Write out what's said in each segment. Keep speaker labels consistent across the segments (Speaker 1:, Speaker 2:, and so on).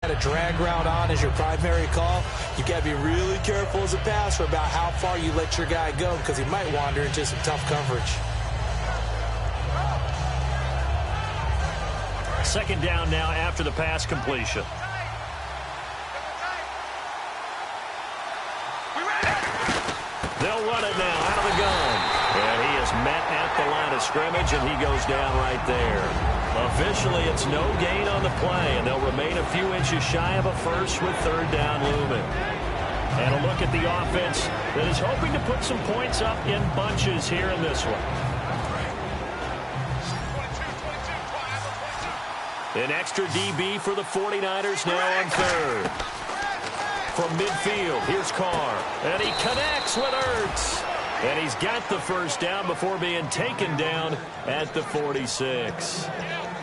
Speaker 1: a drag route on as your primary call, you got to be really careful as a passer about how far you let your guy go because he might wander into some tough coverage.
Speaker 2: Second down now after the pass completion. They'll run it now out of the gun. And he is met at the line of scrimmage, and he goes down right there. Officially, it's no gain on the play, and they'll remain a few inches shy of a first with third down looming. And a look at the offense that is hoping to put some points up in bunches here in this one. An extra DB for the 49ers now on third. From midfield, here's Carr. And he connects with Ertz. And he's got the first down before being taken down at the 46.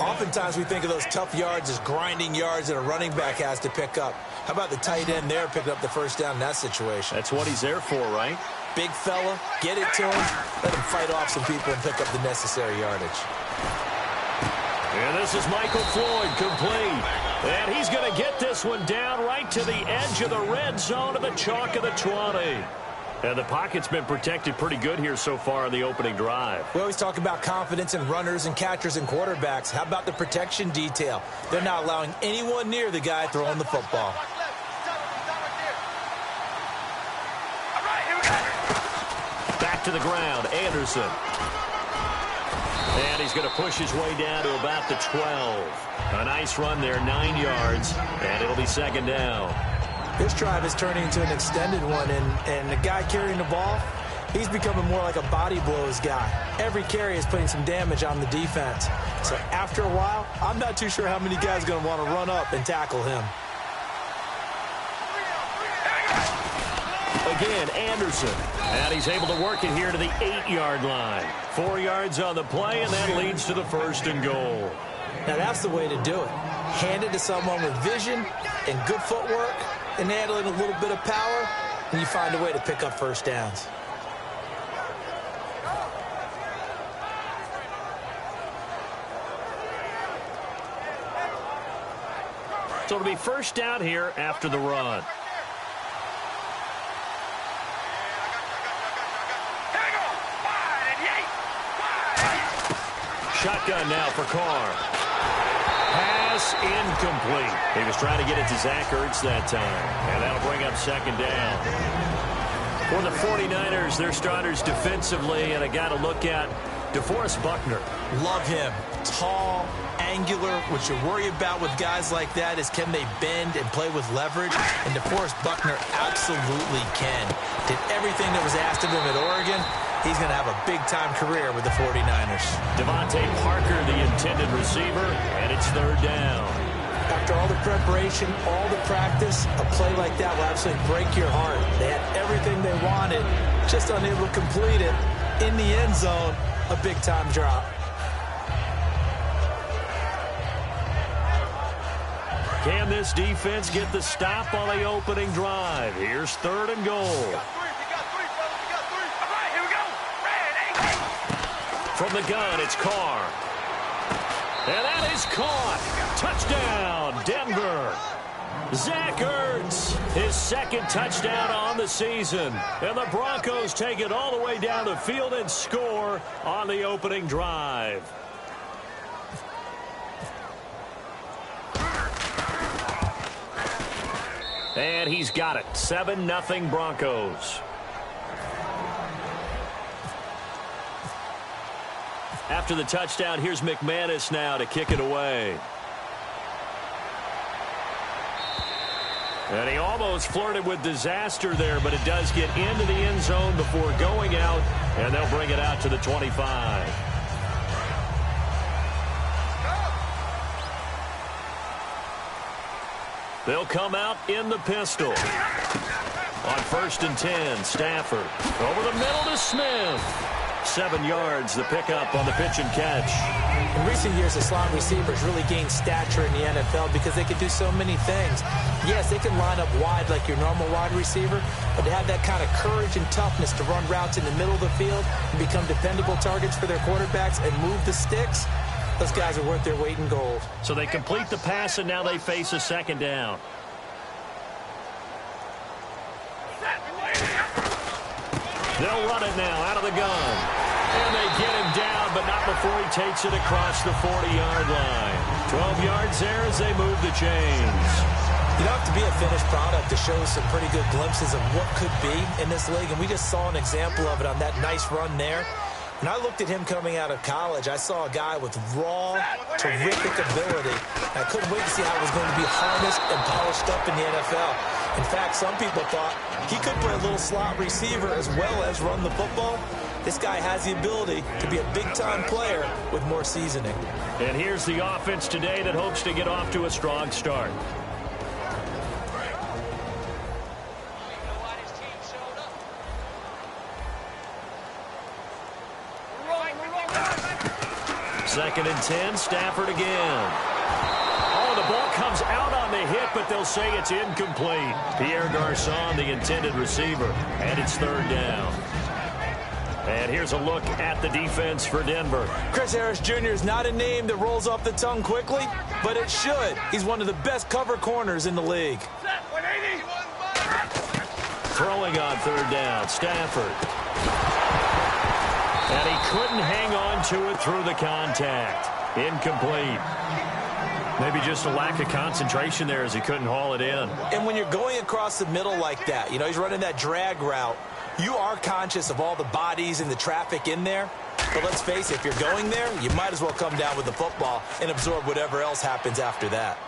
Speaker 1: Oftentimes we think of those tough yards as grinding yards that a running back has to pick up. How about the tight end there picking up the first down in that situation?
Speaker 2: That's what he's there for, right?
Speaker 1: Big fella, get it to him, let him fight off some people and pick up the necessary yardage.
Speaker 2: And this is Michael Floyd, complete. And he's going to get this one down right to the edge of the red zone of the chalk of the 20. And the pocket's been protected pretty good here so far on the opening drive.
Speaker 1: We always talk about confidence in runners and catchers and quarterbacks. How about the protection detail? They're not allowing anyone near the guy throwing the football.
Speaker 2: Back to the ground, Anderson. And he's going to push his way down to about the 12. A nice run there, 9 yards, and it'll be second down.
Speaker 1: This drive is turning into an extended one, and the guy carrying the ball, he's becoming more like a body blows guy. Every carry is putting some damage on the defense. So after a while, I'm not too sure how many guys are going to want to run up and tackle him.
Speaker 2: Again, Anderson. And he's able to work it here to the 8-yard line. 4 yards on the play, and that leads to the first and goal.
Speaker 1: Now that's the way to do it. Hand it to someone with vision and good footwork and handling a little bit of power, and you find a way to pick up first downs.
Speaker 2: So it'll be first down here after the run. Shotgun now for Carr. Pass incomplete. He was trying to get it to Zach Ertz that time. And that'll bring up second down. For the 49ers, their starters defensively, and I got to look at DeForest Buckner.
Speaker 1: Love him. Tall, angular. What you worry about with guys like that is can they bend and play with leverage? And DeForest Buckner absolutely can. Did everything that was asked of him at Oregon. He's going to have a big-time career with the 49ers.
Speaker 2: Devontae Parker, the intended receiver, and it's third down.
Speaker 1: After all the preparation, all the practice, a play like that will absolutely break your heart. They had everything they wanted, just unable to complete it. In the end zone, a big-time drop.
Speaker 2: Can this defense get the stop on the opening drive? Here's third and goal. From the gun, it's Carr. And that is caught. Touchdown, Denver. Zach Ertz, his second touchdown on the season. And the Broncos take it all the way down the field and score on the opening drive. And he's got it. 7-0 Broncos. After the touchdown, here's McManus now to kick it away. And he almost flirted with disaster there, but it does get into the end zone before going out, and they'll bring it out to the 25. They'll come out in the pistol. On 1st and 10, Stafford. Over the middle to Smith. 7 yards, the pickup on the pitch and catch.
Speaker 1: In recent years, the slot receivers really gained stature in the NFL because they could do so many things. Yes, they can line up wide like your normal wide receiver, but to have that kind of courage and toughness to run routes in the middle of the field and become dependable targets for their quarterbacks and move the sticks, Those guys are worth their weight in gold.
Speaker 2: So they complete the pass, and now they face a second down. They'll run it now out of the gun. And they get him down, but not before he takes it across the 40-yard line. 12 yards there as they move the chains.
Speaker 1: You don't have to be a finished product to show some pretty good glimpses of what could be in this league, and we just saw an example of it on that nice run there. When I looked at him coming out of college, I saw a guy with raw, terrific ability. I couldn't wait to see how it was going to be harnessed and polished up in the NFL. In fact, some people thought he could play a little slot receiver as well as run the football. This guy has the ability to be a big-time player with more seasoning.
Speaker 2: And here's the offense today that hopes to get off to a strong start. Second and 10, Stafford again. Oh, the ball comes out on the hit, but they'll say it's incomplete. Pierre Garçon, the intended receiver, and it's third down. And here's a look at the defense for Denver.
Speaker 1: Chris Harris Jr. is not a name that rolls off the tongue quickly, but it should. He's one of the best cover corners in the league.
Speaker 2: Throwing on third down, Stafford. And he couldn't hang on to it through the contact. Incomplete. Maybe just a lack of concentration there as he couldn't haul it in.
Speaker 1: And when you're going across the middle like that, you know, he's running that drag route, you are conscious of all the bodies and the traffic in there. But let's face it, if you're going there, you might as well come down with the football and absorb whatever else happens after that.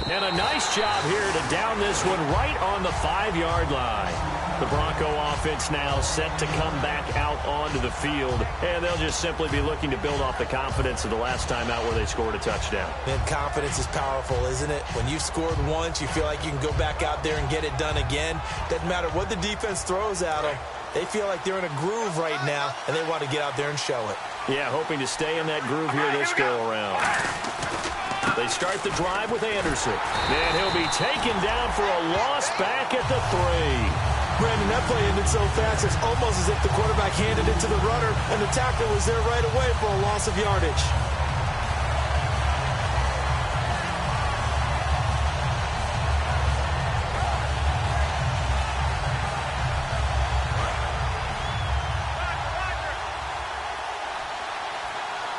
Speaker 2: And a nice job here to down this one right on the 5-yard line. The Bronco offense now set to come back out onto the field, and they'll just simply be looking to build off the confidence of the last time out where they scored a touchdown.
Speaker 1: Man, confidence is powerful, isn't it? When you've scored once, you feel like you can go back out there and get it done again. Doesn't matter what the defense throws at them. They feel like they're in a groove right now, and they want to get out there and show it.
Speaker 2: Yeah, hoping to stay in that groove here this go-around. They start the drive with Anderson. And he'll be taken down for a loss back at the 3.
Speaker 1: Brandon, that play ended so fast, it's almost as if the quarterback handed it to the runner, and the tackle was there right away for a loss of yardage.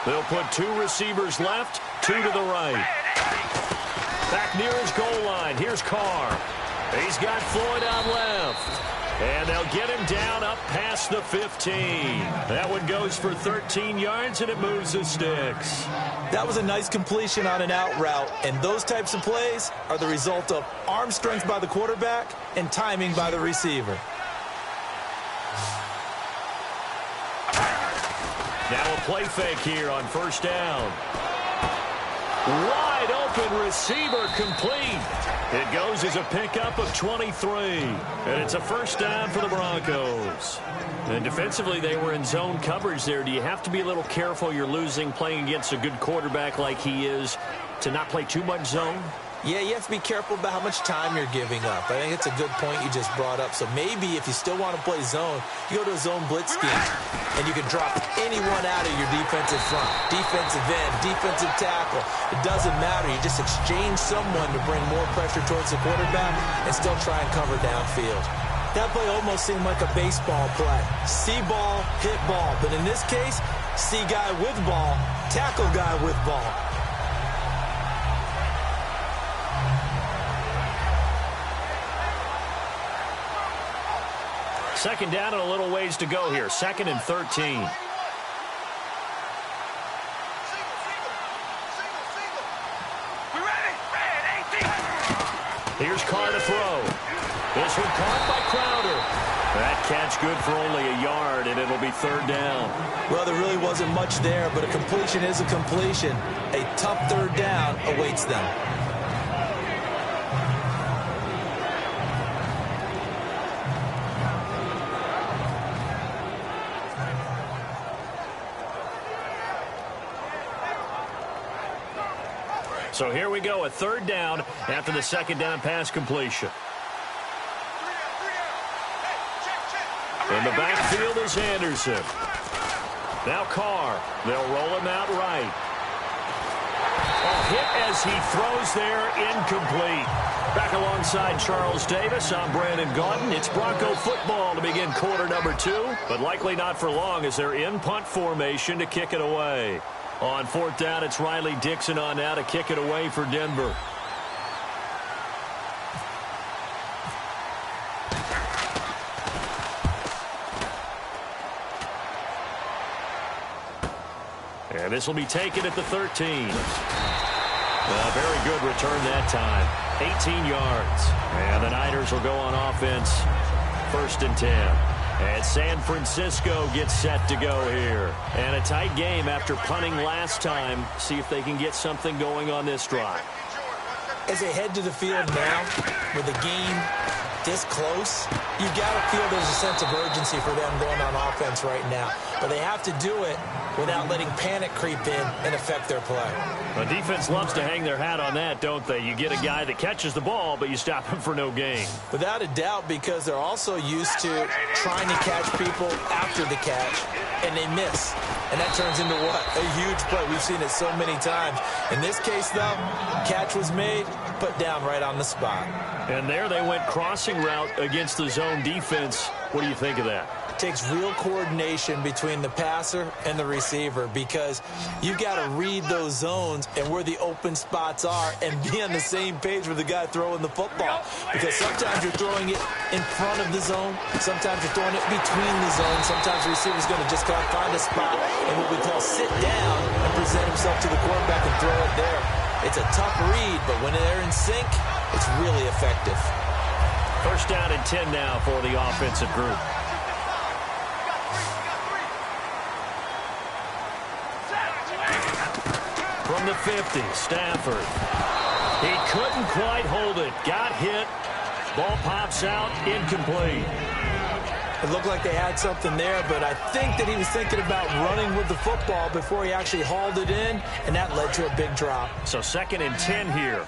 Speaker 2: They'll put 2 receivers left, 2 to the right. Back near his goal line. Here's Carr. He's got Floyd on left. And they'll get him down up past the 15. That one goes for 13 yards, and it moves the sticks.
Speaker 1: That was a nice completion on an out route, and those types of plays are the result of arm strength by the quarterback and timing by the receiver.
Speaker 2: Now a play fake here on first down. Wide open receiver complete. It goes as a pickup of 23. And it's a first down for the Broncos. And defensively, they were in zone coverage there. Do you have to be a little careful you're losing playing against a good quarterback like he is to not play too much zone?
Speaker 1: Yeah, you have to be careful about how much time you're giving up. I think it's a good point you just brought up. So maybe if you still want to play zone, you go to a zone blitz scheme, and you can drop anyone out of your defensive front, defensive end, defensive tackle. It doesn't matter. You just exchange someone to bring more pressure towards the quarterback and still try and cover downfield. That play almost seemed like a baseball play. See ball, hit ball. But in this case, see guy with ball, tackle guy with ball.
Speaker 2: Second down and a little ways to go here. 2nd and 13. Here's Carr to throw. This one caught by Crowder. That catch good for only a yard, and it'll be third down.
Speaker 1: Well, there really wasn't much there, but a completion is a completion. A tough third down awaits them.
Speaker 2: So here we go, a third down after the second down pass completion. In the backfield is Anderson. Now Carr. They'll roll him out right. A hit as he throws there, incomplete. Back alongside Charles Davis, I'm Brandon Gaudin. It's Bronco football to begin quarter number 2, but likely not for long as they're in punt formation to kick it away. On 4th down, it's Riley Dixon on now to kick it away for Denver. And this will be taken at the 13. A very good return that time. 18 yards. And the Niners will go on offense. 1st and 10. And San Francisco gets set to go here. And a tight game after punting last time. See if they can get something going on this drive.
Speaker 1: As they head to the field now, with the game this close, you got to feel there's a sense of urgency for them going on offense right now. But they have to do it without letting panic creep in and affect their play.
Speaker 2: The defense loves to hang their hat on that, don't they? You get a guy that catches the ball, but you stop him for no gain.
Speaker 1: Without a doubt, because they're also used to trying to catch people after the catch, and they miss. And that turns into what? A huge play. We've seen it so many times. In this case, though, catch was made, put down right on the spot.
Speaker 2: And there they went crossing route against the zone defense. What do you think of that?
Speaker 1: It takes real coordination between the passer and the receiver because you've got to read those zones and where the open spots are and be on the same page with the guy throwing the football. Because sometimes you're throwing it in front of the zone. Sometimes you're throwing it between the zones. Sometimes the receiver's going to just kind of find a spot and what we call sit down and present himself to the quarterback and throw it there. It's a tough read, but when they're in sync, it's really effective.
Speaker 2: 1st down and 10 now for the offensive group. From the 50, Stafford. He couldn't quite hold it. Got hit. Ball pops out, incomplete.
Speaker 1: It looked like they had something there, but I think that he was thinking about running with the football before he actually hauled it in, and that led to a big drop.
Speaker 2: So 2nd and 10 here.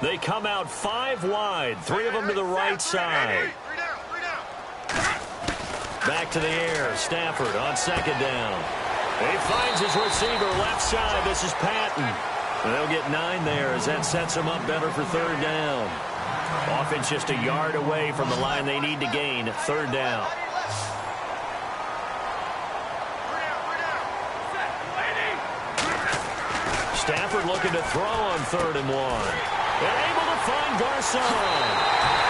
Speaker 2: They come out 5 wide, 3 of them to the right side. Back to the air, Stafford on 2nd down. He finds his receiver left side. This is Patton. They'll get 9 there as that sets him up better for 3rd down. Offense just a yard away from the line they need to gain. 3rd down. Stafford looking to throw on 3rd and 1. And able to find Garcon.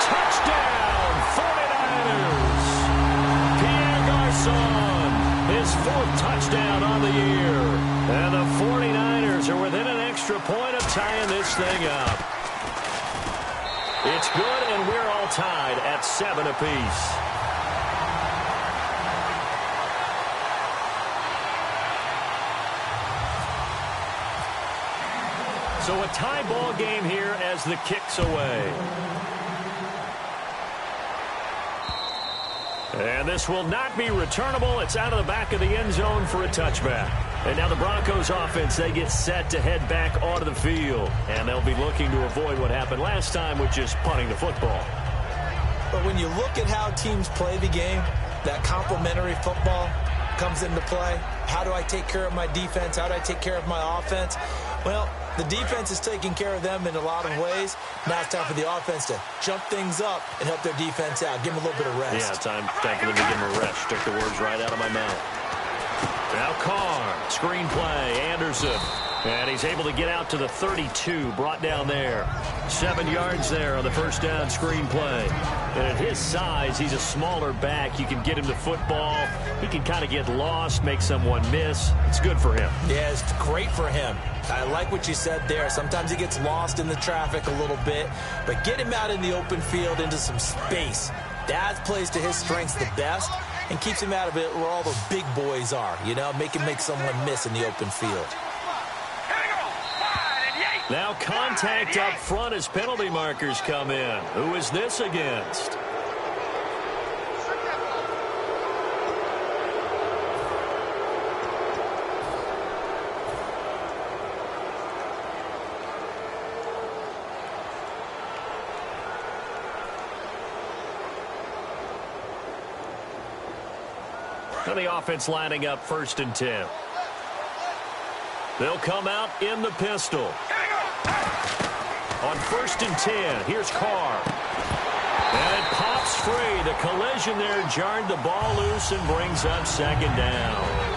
Speaker 2: Touchdown, 49ers. Pierre Garcon, his 4th touchdown on the year. And the 49ers are within an extra point of tying this thing up. It's good, and we're all tied at 7 apiece. So a tie ball game here as the kick's away. And this will not be returnable. It's out of the back of the end zone for a touchback. And now the Broncos offense, they get set to head back onto the field. And they'll be looking to avoid what happened last time, which is punting the football.
Speaker 1: But when you look at how teams play the game, that complementary football comes into play. How do I take care of my defense? How do I take care of my offense? Well, the defense is taking care of them in a lot of ways. Now it's time for the offense to jump things up and help their defense out. Give them a little bit of rest.
Speaker 2: Yeah, time for them to give them a rest. Took the words right out of my mouth. Now Carr, screen play, Anderson. And he's able to get out to the 32, brought down there. 7 yards there on the 1st down screen play. And at his size, he's a smaller back. You can get him the football. He can kind of get lost, make someone miss. It's good for him.
Speaker 1: Yeah, it's great for him. I like what you said there. Sometimes he gets lost in the traffic a little bit, but get him out in the open field into some space. That plays to his strengths the best and keeps him out of it where all the big boys are, you know, make someone miss in the open field.
Speaker 2: Now contact up front as penalty markers come in. Who is this against? And the offense lining up 1st and 10. They'll come out in the pistol. On 1st and 10, here's Carr. And it pops free. The collision there jarred the ball loose and brings up 2nd down.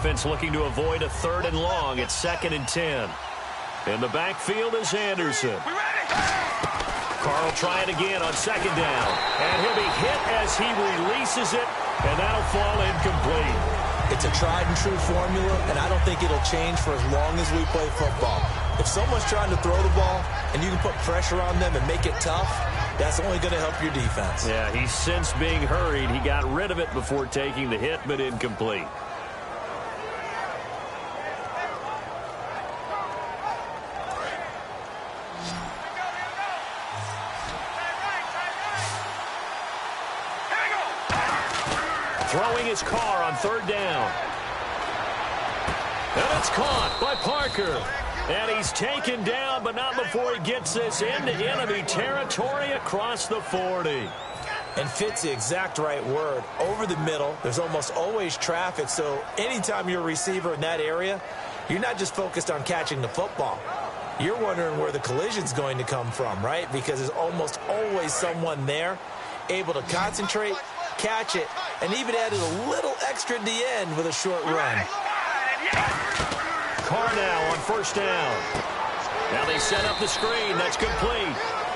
Speaker 2: Offense looking to avoid a 3rd and long. It's 2nd and 10. In the backfield is Anderson. Carr try it again on 2nd down. And he'll be hit as he releases it, and that'll fall incomplete.
Speaker 1: It's a tried-and-true formula, and I don't think it'll change for as long as we play football. If someone's trying to throw the ball and you can put pressure on them and make it tough, that's only going to help your defense.
Speaker 2: Yeah, he's since being hurried. He got rid of it before taking the hit, but incomplete. Throwing his Carr on 3rd down. And it's caught by Parker. And he's taken down, but not before he gets this into enemy territory across the 40.
Speaker 1: And fits the exact right word. Over the middle, there's almost always traffic, so anytime you're a receiver in that area, you're not just focused on catching the football. You're wondering where the collision's going to come from, right? Because there's almost always someone there able to concentrate, catch it, and even added a little extra at the end with a short run.
Speaker 2: Carr now on 1st down. Now they set up the screen. That's complete.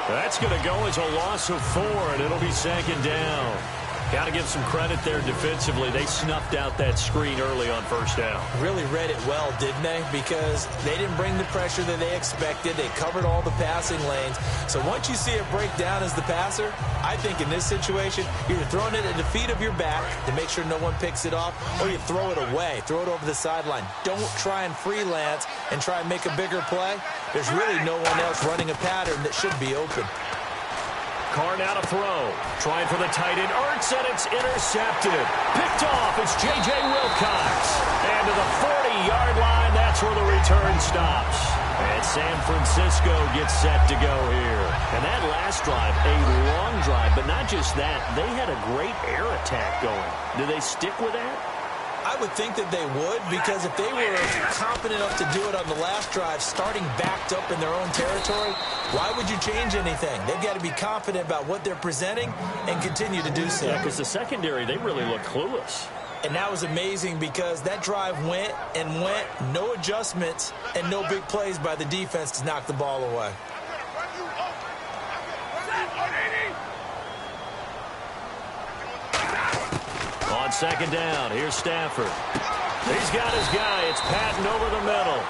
Speaker 2: That's going to go as a loss of 4, and it'll be 2nd down. Got to give some credit there defensively. They snuffed out that screen early on 1st down.
Speaker 1: Really read it well, didn't they? Because they didn't bring the pressure that they expected. They covered all the passing lanes. So once you see it break down as the passer, I think in this situation, you're throwing it at the feet of your back to make sure no one picks it off, or you throw it away. Throw it over the sideline. Don't try and freelance and try and make a bigger play. There's really no one else running a pattern that should be open.
Speaker 2: Carr now to throw. Trying for the tight end. Ertz, and it's intercepted. Picked off. It's J.J. Wilcox. And to the 40-yard line, that's where the return stops. And San Francisco gets set to go here. And that last drive, a long drive, but not just that. They had a great air attack going. Do they stick with that?
Speaker 1: I would think that they would, because if they were confident enough to do it on the last drive, starting backed up in their own territory, why would you change anything? They've got to be confident about what they're presenting and continue to do so.
Speaker 2: Yeah, because the secondary, they really look clueless.
Speaker 1: And that was amazing because that drive went and went, no adjustments and no big plays by the defense to knock the ball away.
Speaker 2: On 2nd down, here's Stafford. He's got his guy. It's Patton over the middle.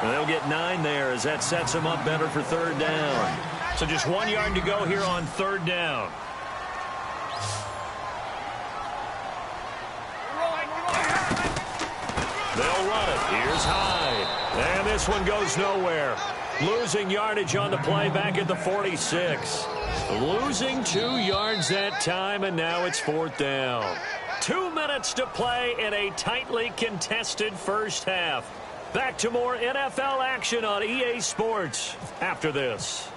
Speaker 2: And they'll get 9 there as that sets him up better for 3rd down. So just 1 yard to go here on 3rd down. They'll run it. Here's Hyde. And this one goes nowhere. Losing yardage on the play back at the 46. Losing 2 yards that time, and now it's 4th down. 2 minutes to play in a tightly contested first half. Back to more NFL action on EA Sports after this.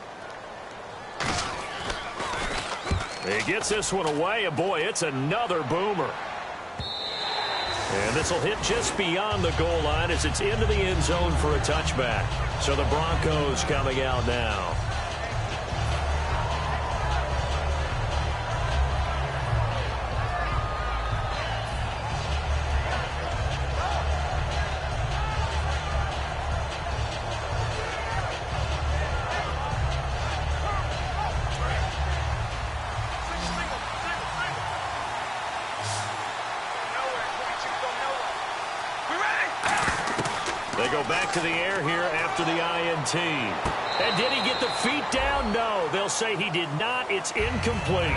Speaker 2: He gets this one away, and boy, it's another boomer. And this will hit just beyond the goal line as it's into the end zone for a touchback. So the Broncos coming out now. They go back to the air here after the INT. And did he get the feet down? No, they'll say he did not. It's incomplete.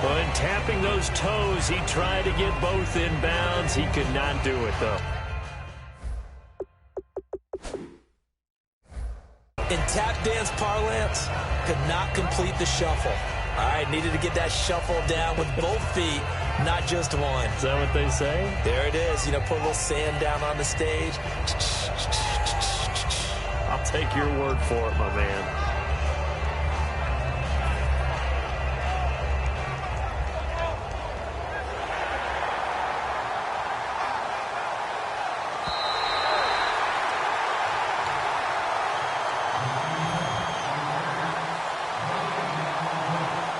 Speaker 2: But tapping those toes, he tried to get both in bounds. He could not do it, though.
Speaker 1: In tap dance parlance, could not complete the shuffle. All right, needed to get that shuffle down with both feet not just one.
Speaker 2: Is that what they say?
Speaker 1: There it is. You know, put a little sand down on the stage.
Speaker 2: I'll take your word for it, my man.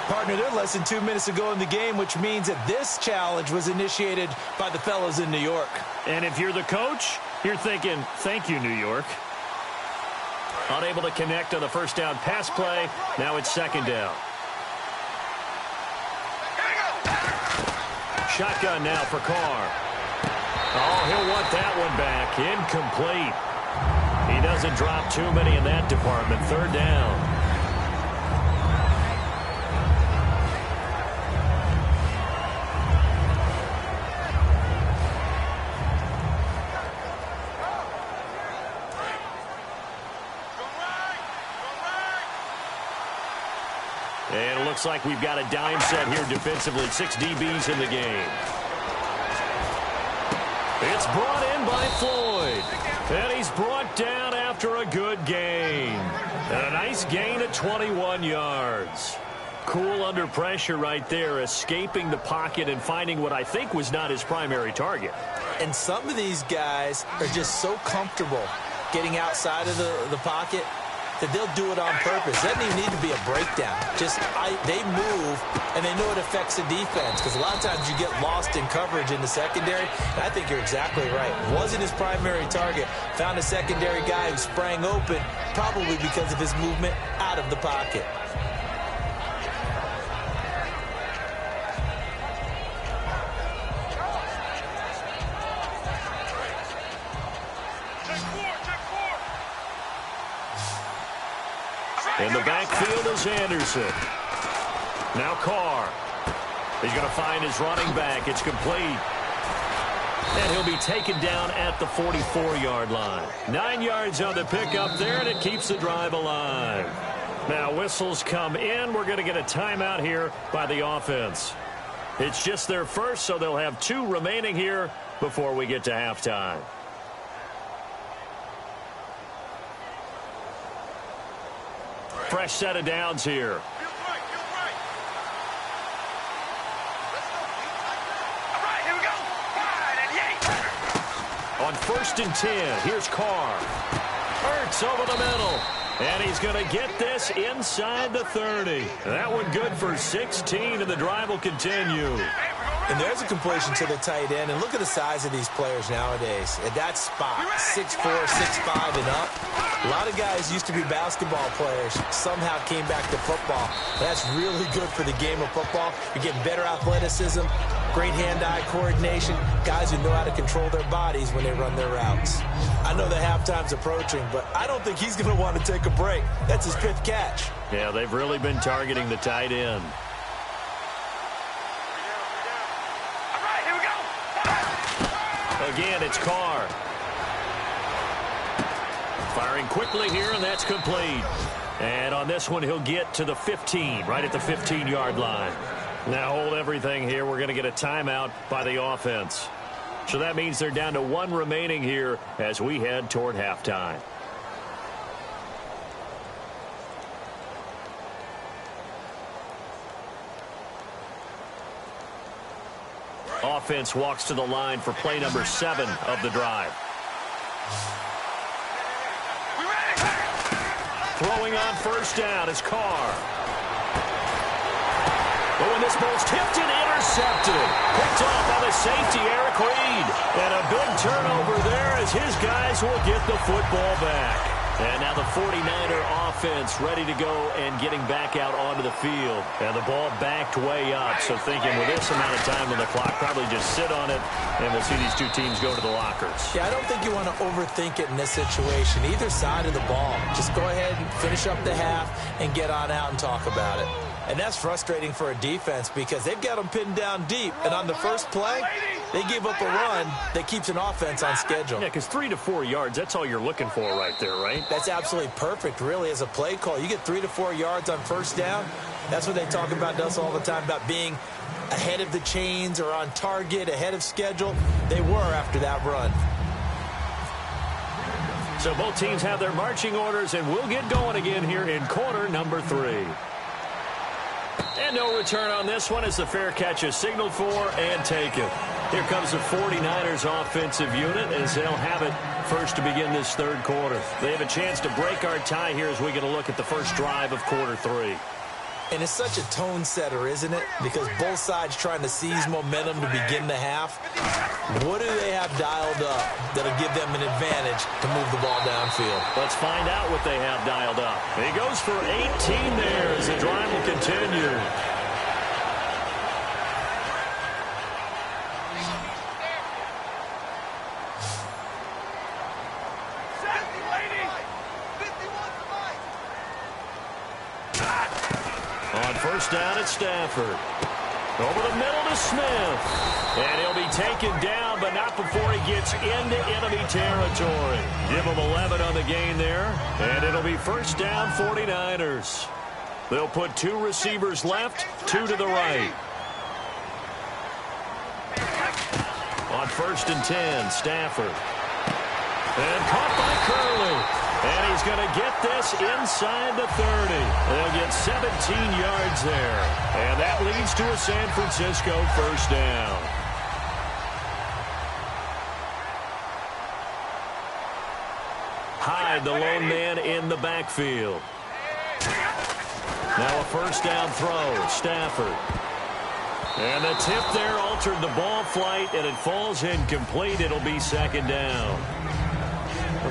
Speaker 1: Partner, they're less than 2 minutes to go in the game, which means that this challenge was initiated by the fellas in New York.
Speaker 2: And if you're the coach, you're thinking, thank you, New York. Unable to connect on the first down pass play. Now it's second down. Shotgun now for Carr. Oh, he'll want that one back. Incomplete. He doesn't drop too many in that department. Third down. And it looks like we've got a dime set here defensively. 6 DBs in the game. It's brought in by Floyd. And he's brought down after a good gain. And a nice gain of 21 yards. Cool under pressure right there, escaping the pocket and finding what I think was not his primary target.
Speaker 1: And some of these guys are just so comfortable getting outside of the pocket that they'll do it on purpose. It doesn't even need to be a breakdown. Just they move, and they know it affects the defense, because a lot of times you get lost in coverage in the secondary, and I think you're exactly right. Wasn't his primary target. Found a secondary guy who sprang open, probably because of his movement out of the pocket.
Speaker 2: In the backfield is Anderson. Now Carr. He's going to find his running back. It's complete. And he'll be taken down at the 44-yard line. 9 yards on the pickup there, and it keeps the drive alive. Now whistles come in. We're going to get a timeout here by the offense. It's just their first, so they'll have 2 remaining here before we get to halftime. Fresh set of downs here. On 1st and 10, here's Carr. Hurts over the middle. And he's going to get this inside the 30. That one good for 16, and the drive will continue.
Speaker 1: And there's a completion to the tight end. And look at the size of these players nowadays. At that spot, 6'4", 6'5", and up. A lot of guys used to be basketball players, somehow came back to football. That's really good for the game of football. You're getting better athleticism, great hand-eye coordination, guys who know how to control their bodies when they run their routes. I know the halftime's approaching, but I don't think he's going to want to take a break. That's his 5th catch.
Speaker 2: Yeah, they've really been targeting the tight end. Again, it's Carr. Firing quickly here, and that's complete. And on this one, he'll get to the 15, right at the 15-yard line. Now hold everything here. We're going to get a timeout by the offense. So that means they're down to 1 remaining here as we head toward halftime. Offense walks to the line for play number 7 of the drive. Throwing on 1st down is Carr. But when this ball's tipped and intercepted. Picked off by the safety, Eric Reed. And a big turnover there as his guys will get the football back. And now the 49er offense ready to go and getting back out onto the field. And the ball backed way up. So thinking with this amount of time on the clock, probably just sit on it, and we'll see these 2 teams go to the lockers.
Speaker 1: Yeah, I don't think you want to overthink it in this situation. Either side of the ball. Just go ahead and finish up the half and get on out and talk about it. And that's frustrating for a defense because they've got them pinned down deep. And on the first play, they give up a run that keeps an offense on schedule.
Speaker 2: Yeah, because 3 to 4 yards, that's all you're looking for right there, right?
Speaker 1: That's absolutely perfect, really, as a play call. You get 3 to 4 yards on 1st down. That's what they talk about us all the time, about being ahead of the chains or on target, ahead of schedule. They were after that run.
Speaker 2: So both teams have their marching orders, and we'll get going again here in quarter number 3. And no return on this one as the fair catch is signaled for and taken. Here comes the 49ers offensive unit as they'll have it first to begin this third quarter. They have a chance to break our tie here as we get a look at the first drive of quarter 3.
Speaker 1: And it's such a tone setter, isn't it? Because both sides trying to seize momentum to begin the half. What do they have dialed up that'll give them an advantage to move the ball downfield?
Speaker 2: Let's find out what they have dialed up. He goes for 18 there as the drive will continue. On first down, it's Stafford. Over the middle to Smith. And he'll be taken down, but not before he gets into enemy territory. Give him 11 on the gain there. And it'll be first down 49ers. They'll put 2 receivers left, 2 to the right. On first and 10, Stafford. And caught by Curley. And he's going to get this inside the 30. They'll get 17 yards there. And that leads to a San Francisco first down. Hyde, the lone man in the backfield. Now a first down throw. Stafford. And the tip there altered the ball flight, and it falls incomplete. It'll be second down.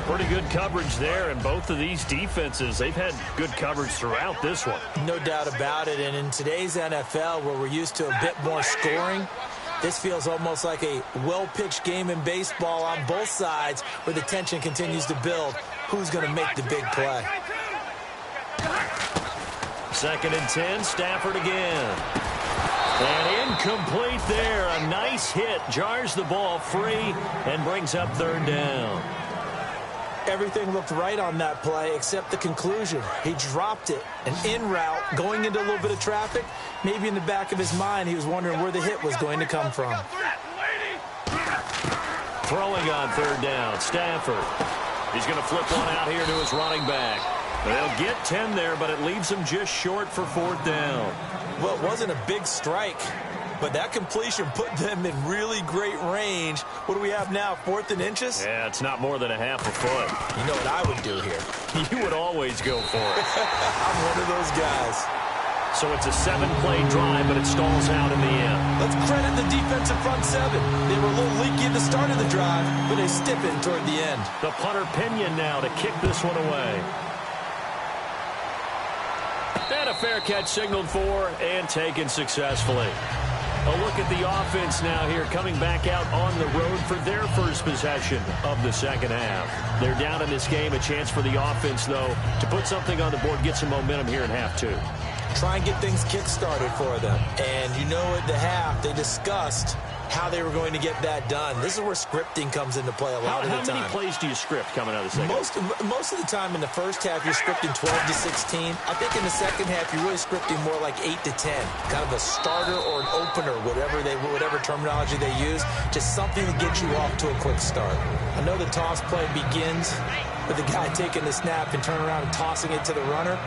Speaker 2: Pretty good coverage there, and both of these defenses, they've had good coverage throughout this one.
Speaker 1: No doubt about it, and in today's NFL, where we're used to a bit more scoring, this feels almost like a well-pitched game in baseball on both sides where the tension continues to build. Who's going to make the big play?
Speaker 2: Second and 10, Stafford again. And incomplete there. A nice hit, jars the ball free, and brings up third down.
Speaker 1: Everything looked right on that play except the conclusion. He dropped it, an in route, going into a little bit of traffic. Maybe in the back of his mind, he was wondering where the hit was going to come from.
Speaker 2: Throwing on third down, Stafford. He's going to flip one out here to his running back. They'll get 10 there, but it leaves him just short for fourth down.
Speaker 1: Well, it wasn't a big strike, but that completion put them in really great range. What do we have now, 4th and inches?
Speaker 2: Yeah, it's not more than a half a foot.
Speaker 1: You know what I would do here?
Speaker 2: You would always go for it.
Speaker 1: I'm one of those guys.
Speaker 2: So it's a 7-play drive, but it stalls out in the end.
Speaker 1: Let's credit the defensive front 7. They were a little leaky at the start of the drive, but they stiffened toward the end.
Speaker 2: The punter Pinion now to kick this one away. And a fair catch signaled for and taken successfully. A look at the offense now here, coming back out on the road for their first possession of the second half. They're down in this game. A chance for the offense, though, to put something on the board, get some momentum here in half 2.
Speaker 1: Try and get things kick-started for them. And you know at the half, they discussed how they were going to get that done. This is where scripting comes into play a lot of the time.
Speaker 2: How many plays do you script coming out of the second half?
Speaker 1: Most of the time in the first half, you're scripting 12 to 16. I think in the second half, you're really scripting more like 8 to 10. Kind of a starter or an opener, whatever terminology they use. Just something to get you off to a quick start. I know the toss play begins with the guy taking the snap and turning around and tossing it to the runner.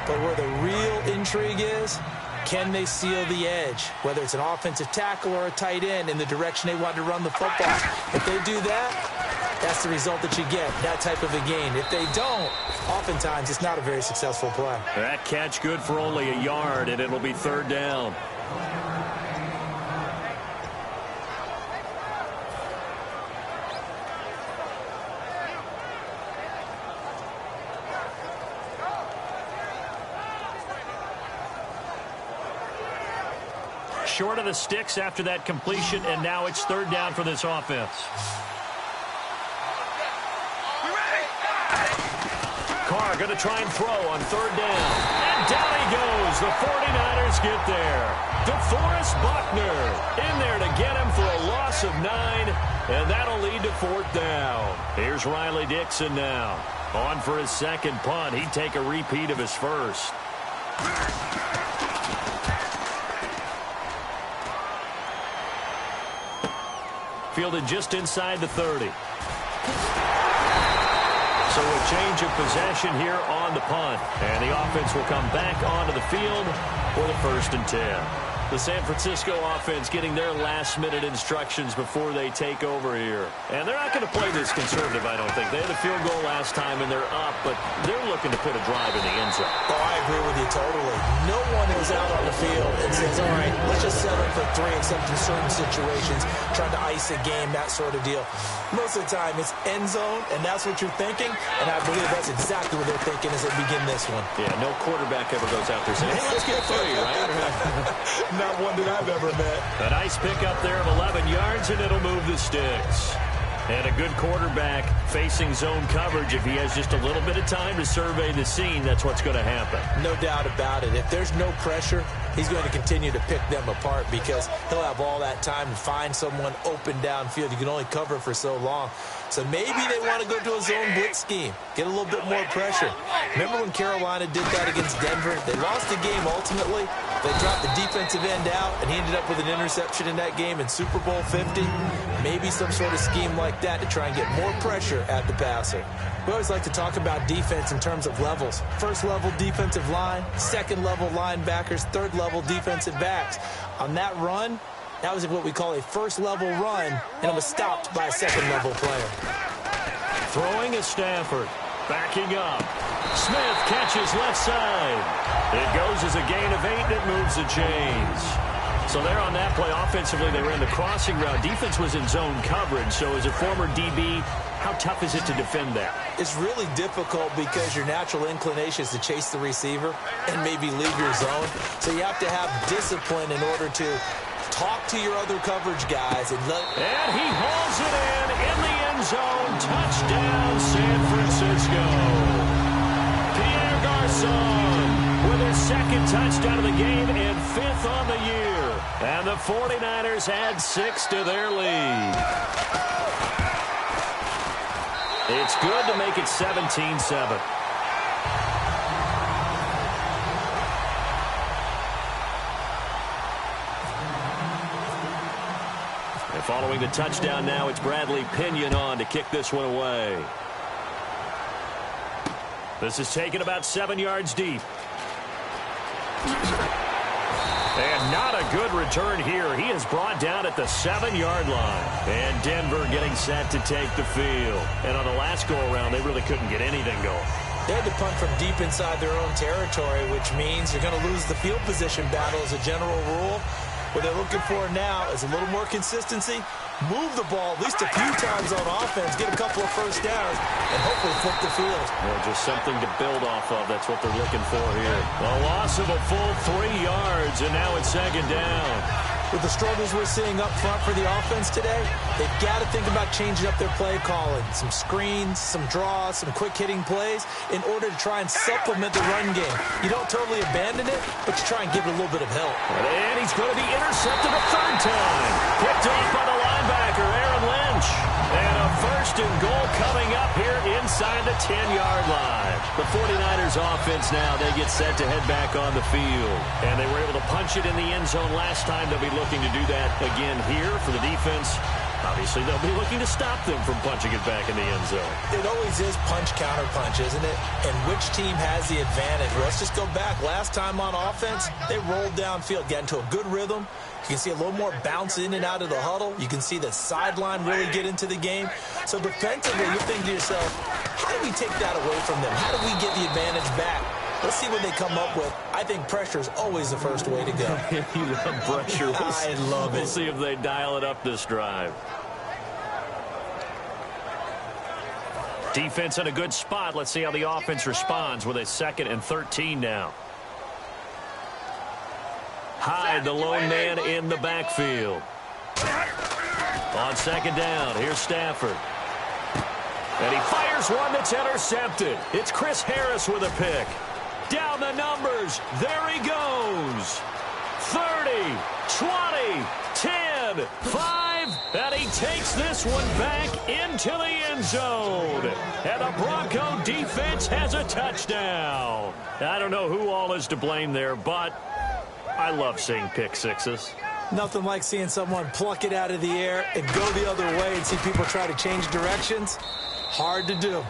Speaker 1: But where the real intrigue is, can they seal the edge, whether it's an offensive tackle or a tight end, in the direction they want to run the football? If they do that, that's the result that you get, that type of a gain. If they don't, oftentimes it's not a very successful play.
Speaker 2: That catch good for only a yard, and it'll be third down. Short of the sticks after that completion, and now it's third down for this offense. Carr going to try and throw on third down. And down he goes. The 49ers get there. DeForest Buckner in there to get him for a loss of 9, and that'll lead to fourth down. Here's Riley Dixon now. On for his second punt. He'd take a repeat of his first. fielded just inside the 30. So a change of possession here on the punt. And the offense will come back onto the field for the 1st and 10. The San Francisco offense getting their last-minute instructions before they take over here. And they're not going to play this conservative, I don't think. They had a field goal last time, and they're up, but they're looking to put a drive in the end zone.
Speaker 1: Oh, I agree with you totally. No one is out on the field and says, all right, let's just settle for 3 except in certain situations, trying to ice a game, that sort of deal. Most of the time, it's end zone, and that's what you're thinking, and I believe that's exactly what they're thinking as they begin this one.
Speaker 2: Yeah, no quarterback ever goes out there saying, hey, let's get 3, right?
Speaker 1: Not one that I've ever met.
Speaker 2: A nice pickup there of 11 yards, and it'll move the sticks. And a good quarterback facing zone coverage. If he has just a little bit of time to survey the scene, that's what's going to happen.
Speaker 1: No doubt about it. If there's no pressure, he's going to continue to pick them apart because he'll have all that time to find someone open downfield. You can only cover for so long. So maybe they want to go to a zone blitz scheme, get a little bit more pressure. Remember when Carolina did that against Denver? They lost the game ultimately. They dropped the defensive end out, and he ended up with an interception in that game in Super Bowl 50. Maybe some sort of scheme like that to try and get more pressure at the passer. We always like to talk about defense in terms of levels. First level defensive line, second level linebackers, third level defensive backs. On that run, that was what we call a first level run, and it was stopped by a second level player.
Speaker 2: Throwing is Stafford. Backing up. Smith catches left side. It goes as a gain of 8, and it moves the chains. So there on that play, offensively, they ran the crossing route. Defense was in zone coverage, so as a former DB, how tough is it to defend that?
Speaker 1: It's really difficult because your natural inclination is to chase the receiver and maybe leave your zone. So you have to have discipline in order to talk to your other coverage guys. And
Speaker 2: he hauls it in the end zone. Touchdown, San Francisco. Pierre Garçon with his 2nd touchdown of the game and 5th on the year. And the 49ers add 6 to their lead. It's good to make it 17-7. And following the touchdown now, it's Bradley Pinion on to kick this one away. This is taken about 7 yards deep. And not a good return here. He is brought down at the 7-yard line. And Denver getting set to take the field. And on the last go-around, they really couldn't get anything going.
Speaker 1: They had to punt from deep inside their own territory, which means you're going to lose the field position battle as a general rule. What they're looking for now is a little more consistency, move the ball at least a few times on offense, get a couple of first downs, and hopefully flip the field.
Speaker 2: Well, just something to build off of. That's what they're looking for here. A loss of a full 3 yards, and now it's 2nd down.
Speaker 1: With the struggles we're seeing up front for the offense today, they've got to think about changing up their play calling. Some screens, some draws, some quick-hitting plays in order to try and supplement the run game. You don't totally abandon it, but you try and give it a little bit of help.
Speaker 2: And he's going to be intercepted a 3rd time. Picked off by the linebacker, Aaron Lynch. And a 1st and goal coming up here inside the 10-yard line. The 49ers offense now, they get set to head back on the field. And they were able to punch it in the end zone last time. They'll be looking to do that again here for the defense. Obviously, they'll be looking to stop them from punching it back in the end zone.
Speaker 1: It always is punch-counter-punch, isn't it? And which team has the advantage? Let's just go back. Last time on offense, they rolled downfield, got into a good rhythm. You can see a little more bounce in and out of the huddle. You can see the sideline really get into the game. So defensively, you're thinking to yourself, how do we take that away from them? How do we get the advantage back? Let's see what they come up with. I think pressure is always the first way to go.
Speaker 2: You love pressure.
Speaker 1: I love it.
Speaker 2: We'll see if they dial it up this drive. Defense in a good spot. Let's see how the offense responds with a 2nd and 13 now. Hyde, the lone man in the backfield. On 2nd down, here's Stafford. And he fires one that's intercepted. It's Chris Harris with a pick. Down the numbers. There he goes. 30, 20, 10, 5. And he takes this one back into the end zone. And the Bronco defense has a touchdown. I don't know who all is to blame there, but I love seeing pick sixes.
Speaker 1: Nothing like seeing someone pluck it out of the air and go the other way and see people try to change directions. Hard to do.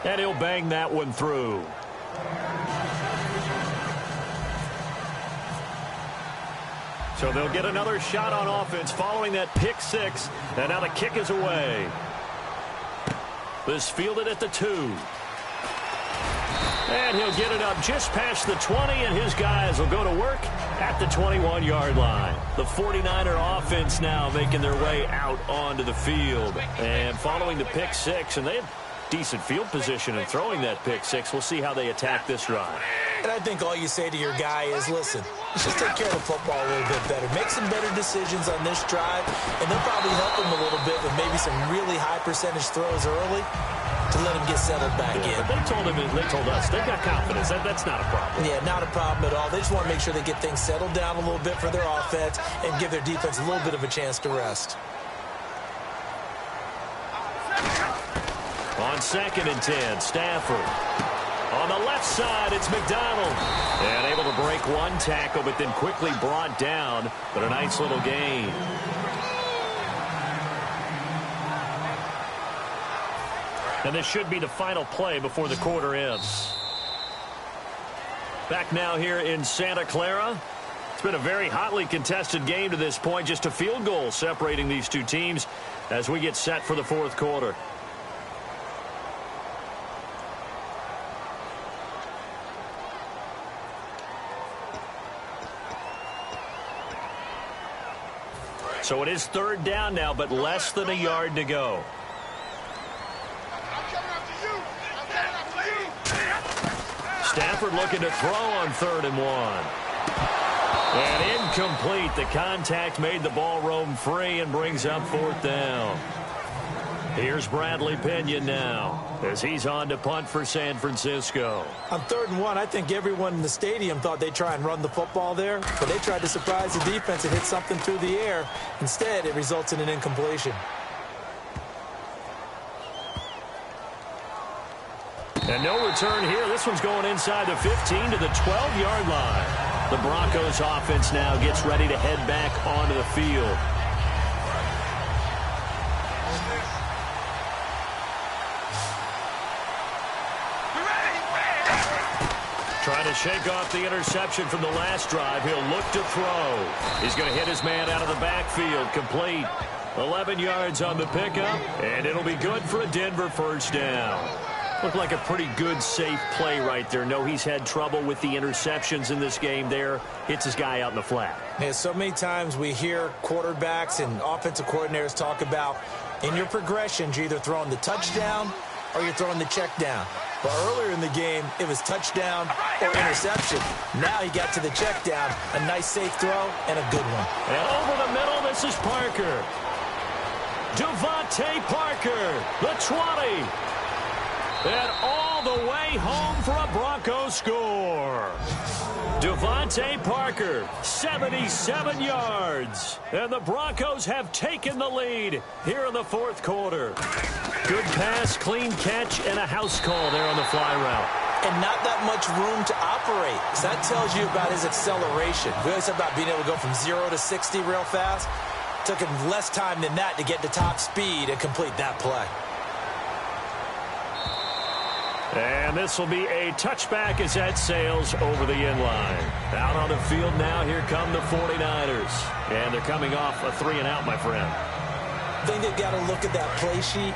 Speaker 2: And he'll bang that one through. So they'll get another shot on offense following that pick six. And now the kick is away. This fielded at the 2. And he'll get it up just past the 20, and his guys will go to work at the 21-yard line. The 49er offense now making their way out onto the field. And following the pick six, and they have decent field position in throwing that pick six. We'll see how they attack this drive.
Speaker 1: And I think all you say to your guy is, listen, just take care of the football a little bit better. Make some better decisions on this drive, and they'll probably help him a little bit with maybe some really high percentage throws early to let him get settled back in.
Speaker 2: But they told us they've got confidence. That's not a problem.
Speaker 1: Yeah, not a problem at all. They just want to make sure they get things settled down a little bit for their offense and give their defense a little bit of a chance to rest.
Speaker 2: On 2nd and 10, Stafford. On the left side, it's McDonald. And able to break one tackle, but then quickly brought down. But a nice little gain. And this should be the final play before the quarter ends. Back now here in Santa Clara. It's been a very hotly contested game to this point. Just a field goal separating these two teams as we get set for the fourth quarter. So it is 3rd down now, but less than a yard to go. Stafford looking to throw on 3rd and 1. And incomplete. The contact made the ball roam free and brings up 4th down. Here's Bradley Pinion now as he's on to punt for San Francisco.
Speaker 1: On 3rd and 1, I think everyone in the stadium thought they'd try and run the football there, but they tried to surprise the defense and hit something through the air. Instead, it results in an incompletion.
Speaker 2: And no return here. This one's going inside the 15 to the 12-yard line. The Broncos offense now gets ready to head back onto the field. Trying to shake off the interception from the last drive. He'll look to throw. He's going to hit his man out of the backfield. Complete. 11 yards on the pickup, and it'll be good for a Denver first down. Looked like a pretty good, safe play right there. No, he's had trouble with the interceptions in this game there. Hits his guy out in the flat.
Speaker 1: Yeah, so many times we hear quarterbacks and offensive coordinators talk about in your progressions, you're either throwing the touchdown or you're throwing the check down. But earlier in the game, it was touchdown or interception. Now he got to the check down. A nice, safe throw and a good one.
Speaker 2: And over the middle, this is Parker. Devontae Parker, the 20. And all the way home for a Broncos score. Devontae Parker, 77 yards. And the Broncos have taken the lead here in the fourth quarter. Good pass, clean catch, and a house call there on the fly route.
Speaker 1: And not that much room to operate. So that tells you about his acceleration. We always talk about being able to go from 0 to 60 real fast. Took him less time than that to get to top speed and complete that play.
Speaker 2: And this will be a touchback as that sails over the end line. Out on the field now, here come the 49ers. And they're coming off a 3-and-out, my friend.
Speaker 1: I think they've got to look at that play sheet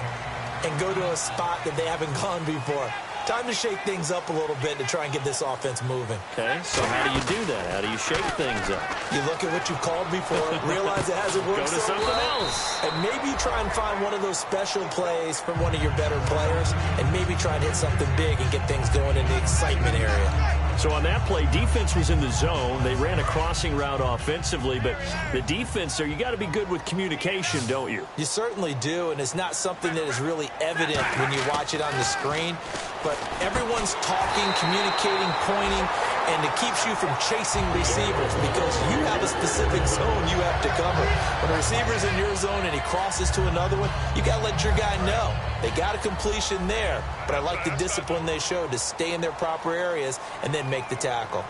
Speaker 1: and go to a spot that they haven't gone before. Time to shake things up a little bit to try and get this offense moving.
Speaker 2: Okay, so how do you do that? How do you shake things up?
Speaker 1: You look at what you called before, realize it hasn't worked
Speaker 2: Go to something else.
Speaker 1: And maybe try and find one of those special plays from one of your better players, and maybe try and hit something big and get things going in the excitement area.
Speaker 2: So on that play, defense was in the zone. They ran a crossing route offensively, but the defense there, you got to be good with communication, don't you?
Speaker 1: You certainly do, and it's not something that is really evident when you watch it on the screen. But everyone's talking, communicating, pointing, and it keeps you from chasing receivers because you have a specific zone you have to cover. When a receiver's in your zone and he crosses to another one, you got to let your guy know. They got a completion there, but I like the discipline they showed to stay in their proper areas and then make the tackle.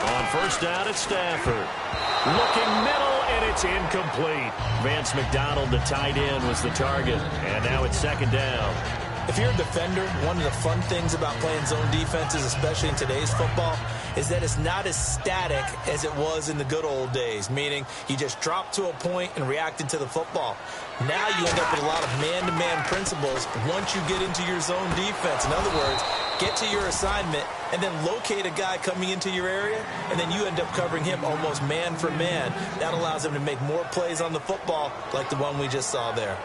Speaker 2: On first down, it's Stafford. Looking middle, and it's incomplete. Vance McDonald, the tight end, was the target. And now it's second down.
Speaker 1: If you're a defender, one of the fun things about playing zone defenses, especially in today's football, is that it's not as static as it was in the good old days, meaning you just dropped to a point and reacted to the football. Now you end up with a lot of man-to-man principles once you get into your zone defense. In other words, get to your assignment and then locate a guy coming into your area, and then you end up covering him almost man for man. That allows him to make more plays on the football like the one we just saw there.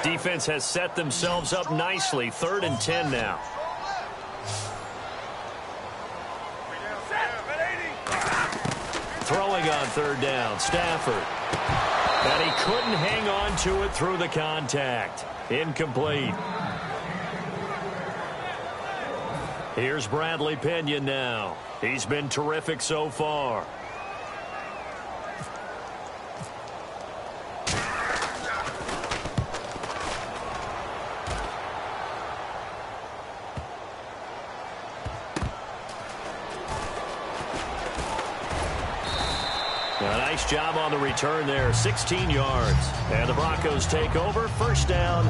Speaker 2: Defense has set themselves up nicely. 3rd and 10 now. Throwing on 3rd down, Stafford. And he couldn't hang on to it through the contact. Incomplete. Here's Bradley Pinion now. He's been terrific so far. A nice job on the return there, 16 yards. And the Broncos take over, first down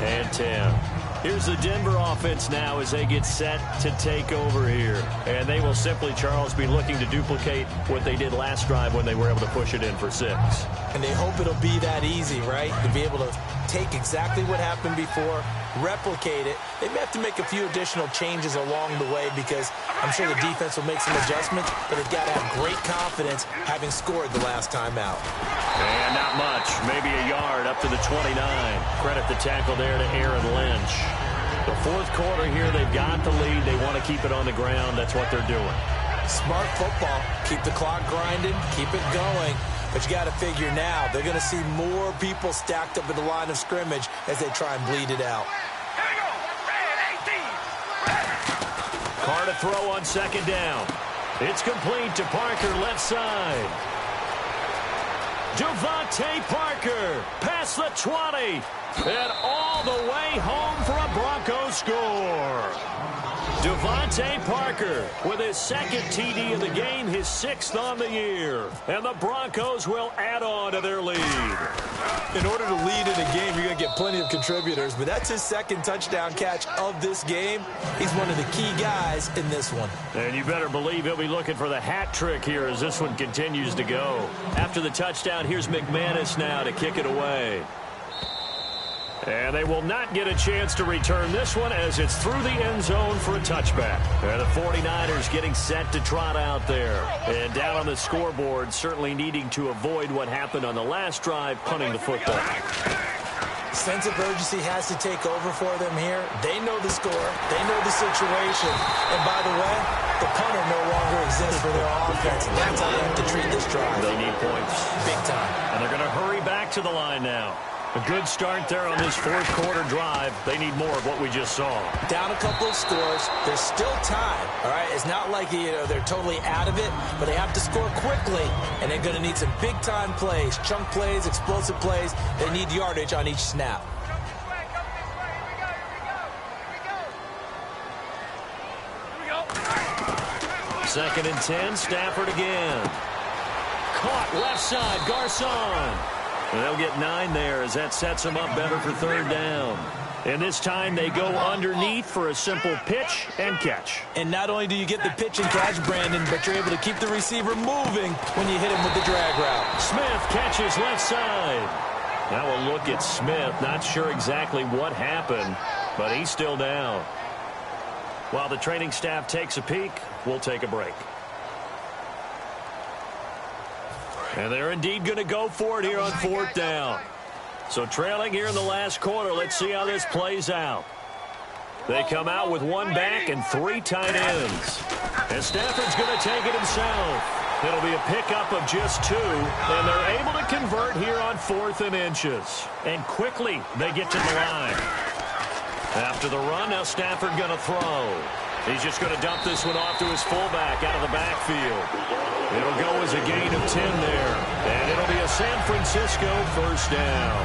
Speaker 2: and 10. Here's the Denver offense now as they get set to take over here. And they will simply, Charles, be looking to duplicate what they did last drive when they were able to push it in for 6.
Speaker 1: And they hope it'll be that easy, right? To be able to take exactly what happened before, replicate it. They may have to make a few additional changes along the way because I'm sure the defense will make some adjustments, but they've got to have great confidence having scored the last time out.
Speaker 2: And not much, maybe a yard up to the 29. Credit the tackle there to Aaron Lynch. The 4th quarter here, they've got the lead. They want to keep it on the ground. That's what they're doing.
Speaker 1: Smart football. Keep the clock grinding. Keep it going. But you got to figure now, they're going to see more people stacked up at the line of scrimmage as they try and bleed it out.
Speaker 2: Carr to throw on 2nd down. It's complete to Parker, left side. Devontae Parker past the 20 and all the way home for a Broncos score. Devontae Parker with his 2nd TD of the game, his 6th on the year. And the Broncos will add on to their lead.
Speaker 1: In order to lead in a game, you're going to get plenty of contributors, but that's his 2nd touchdown catch of this game. He's one of the key guys in this one.
Speaker 2: And you better believe he'll be looking for the hat trick here as this one continues to go. After the touchdown, here's McManus now to kick it away. And they will not get a chance to return this one as it's through the end zone for a touchback. And the 49ers getting set to trot out there. And down on the scoreboard, certainly needing to avoid what happened on the last drive, punting the football.
Speaker 1: Sense of urgency has to take over for them here. They know the score. They know the situation. And by the way, the punter no longer exists for their offense. That's how they have to treat this drive.
Speaker 2: They need points.
Speaker 1: Big time.
Speaker 2: And they're going to hurry back to the line now. A good start there on this 4th quarter drive. They need more of what we just saw.
Speaker 1: Down a couple of scores. There's still time, all right? It's not like they're totally out of it, but they have to score quickly, and they're going to need some big-time plays, chunk plays, explosive plays. They need yardage on each snap.
Speaker 2: Second and 10, Stafford again. Caught left side, Garcon. And they'll get 9 there as that sets them up better for 3rd down. And this time they go underneath for a simple pitch and catch.
Speaker 1: And not only do you get the pitch and catch, Brandon, but you're able to keep the receiver moving when you hit him with the drag route.
Speaker 2: Smith catches left side. Now a look at Smith. Not sure exactly what happened, but he's still down. While the training staff takes a peek, we'll take a break. And they're indeed going to go for it here on 4th down. So trailing here in the last quarter, let's see how this plays out. They come out with 1 back and 3 tight ends. And Stafford's going to take it himself. It'll be a pickup of just 2, and they're able to convert here on 4th and inches. And quickly they get to the line. After the run, now Stafford going to throw. He's just going to dump this one off to his fullback out of the backfield. It'll go as a gain of 10 there. And it'll be a San Francisco first down.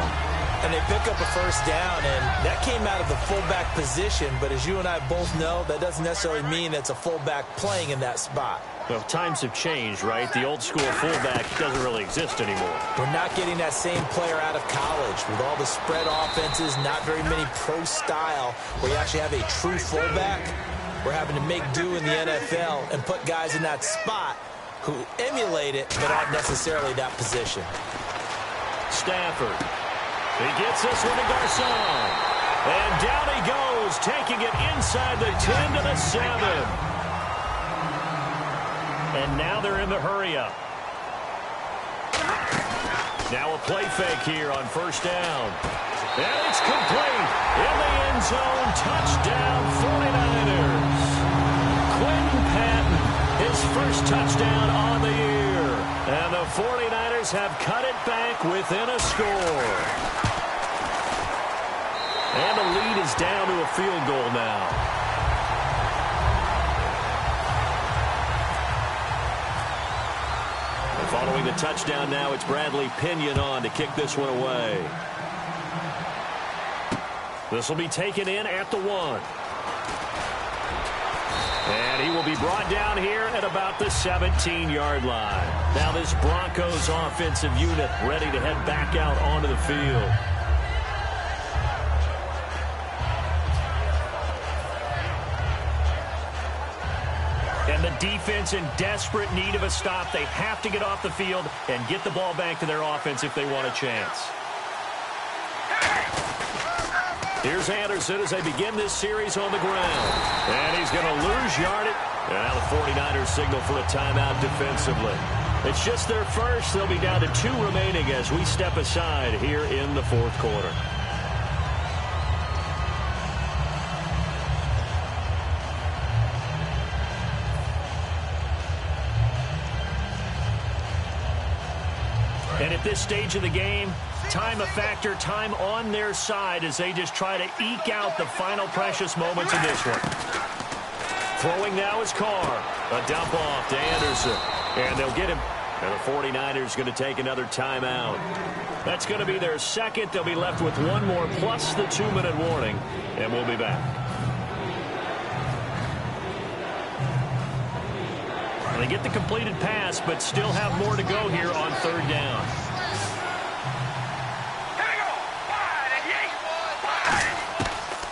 Speaker 1: And they pick up a first down, and that came out of the fullback position. But as you and I both know, that doesn't necessarily mean it's a fullback playing in that spot.
Speaker 2: Well, times have changed, right? The old school fullback doesn't really exist anymore.
Speaker 1: We're not getting that same player out of college with all the spread offenses, not very many pro style where you actually have a true fullback. We're having to make do in the NFL and put guys in that spot who emulate it but aren't necessarily that position.
Speaker 2: Stafford. He gets this one to Garcon. And down he goes, taking it inside the 10 to the 7. And now they're in the hurry-up. Now a play fake here on first down. And it's complete. In the end zone, touchdown 49ers. Quentin Patton, his first touchdown on the year. And the 49ers have cut it back within a score. And the lead is down to a field goal now. And following the touchdown now, it's Bradley Pinion on to kick this one away. This will be taken in at the 1. And he will be brought down here at about the 17-yard line. Now this Broncos offensive unit ready to head back out onto the field. And the defense in desperate need of a stop. They have to get off the field and get the ball back to their offense if they want a chance. Here's Anderson as they begin this series on the ground. And he's going to lose yardage. And now the 49ers signal for a timeout defensively. It's just their first. They'll be down to 2 remaining as we step aside here in the fourth quarter. And at this stage of the game, time a factor, time on their side as they just try to eke out the final precious moments of this one. Throwing now is Carr. A dump off to Anderson. And they'll get him. And the 49ers going to take another timeout. That's going to be their second. They'll be left with one more plus the 2-minute warning. And we'll be back. And they get the completed pass, but still have more to go here on third down.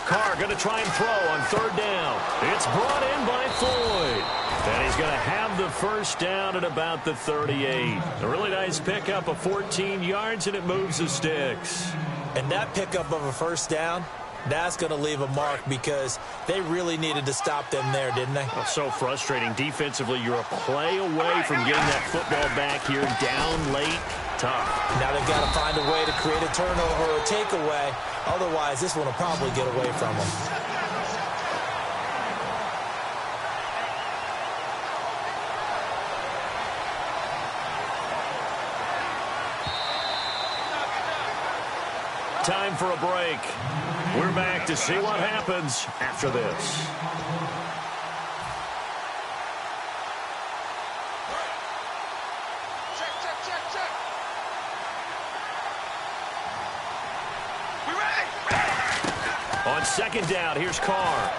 Speaker 2: Carr going to try and throw on third down. It's brought in by Floyd. And he's going to have the first down at about the 38. A really nice pickup of 14 yards, and it moves the sticks.
Speaker 1: And that pickup of a first down, that's going to leave a mark because they really needed to stop them there, didn't they?
Speaker 2: Oh, so frustrating. Defensively, you're a play away from getting that football back here down late. Tough.
Speaker 1: Now they've got to find a way to create a turnover or a takeaway. Otherwise, this one will probably get away from them.
Speaker 2: Time for a break. We're back to see what happens after this. On second down, here's Carr.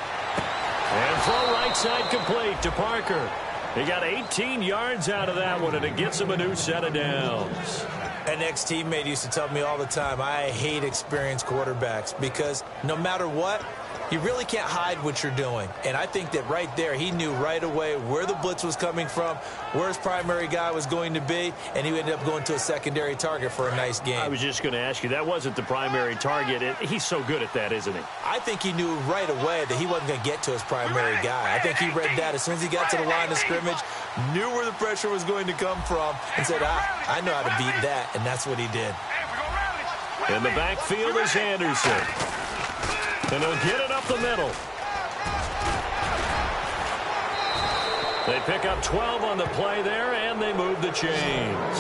Speaker 2: And throw right side complete to Parker. He got 18 yards out of that one, and it gets him a new set of downs.
Speaker 1: An ex-teammate used to tell me all the time, I hate experienced quarterbacks because no matter what, you really can't hide what you're doing. And I think that right there, he knew right away where the blitz was coming from, where his primary guy was going to be, and he ended up going to a secondary target for a nice game.
Speaker 2: I was just going to ask you, that wasn't the primary target. He's so good at that, isn't he?
Speaker 1: I think he knew right away that he wasn't going to get to his primary guy. I think he read that as soon as he got to the line of scrimmage, knew where the pressure was going to come from, and said, I know how to beat that, and that's what he did.
Speaker 2: In the backfield is Anderson. And he'll get it up the middle. They pick up 12 on the play there, and they move the chains.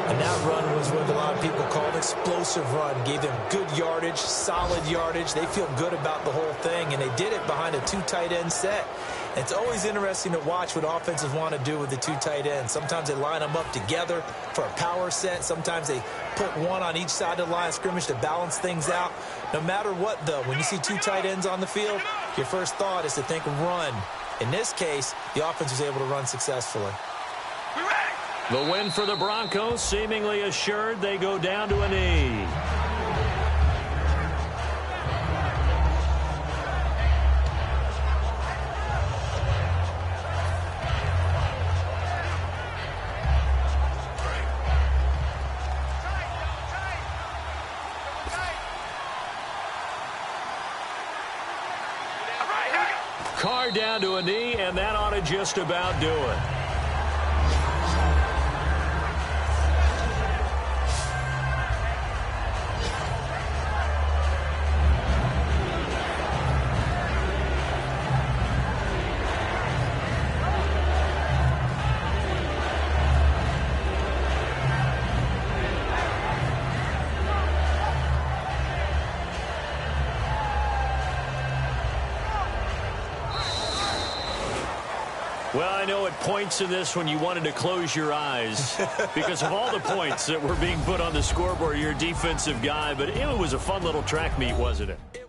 Speaker 1: And that run was what a lot of people call an explosive run. Gave them good yardage, solid yardage. They feel good about the whole thing, and they did it behind a 2 tight end set. It's always interesting to watch what offenses want to do with the two tight ends. Sometimes they line them up together for a power set. Sometimes they put one on each side of the line of scrimmage to balance things out. No matter what, though, when you see two tight ends on the field, your first thought is to think run. In this case, the offense was able to run successfully.
Speaker 2: The win for the Broncos, seemingly assured. They go down to a knee. Carr down to a knee, and that ought to just about do it. Well, I know at points in this when you wanted to close your eyes because of all the points that were being put on the scoreboard, you're a defensive guy, but it was a fun little track meet, wasn't it?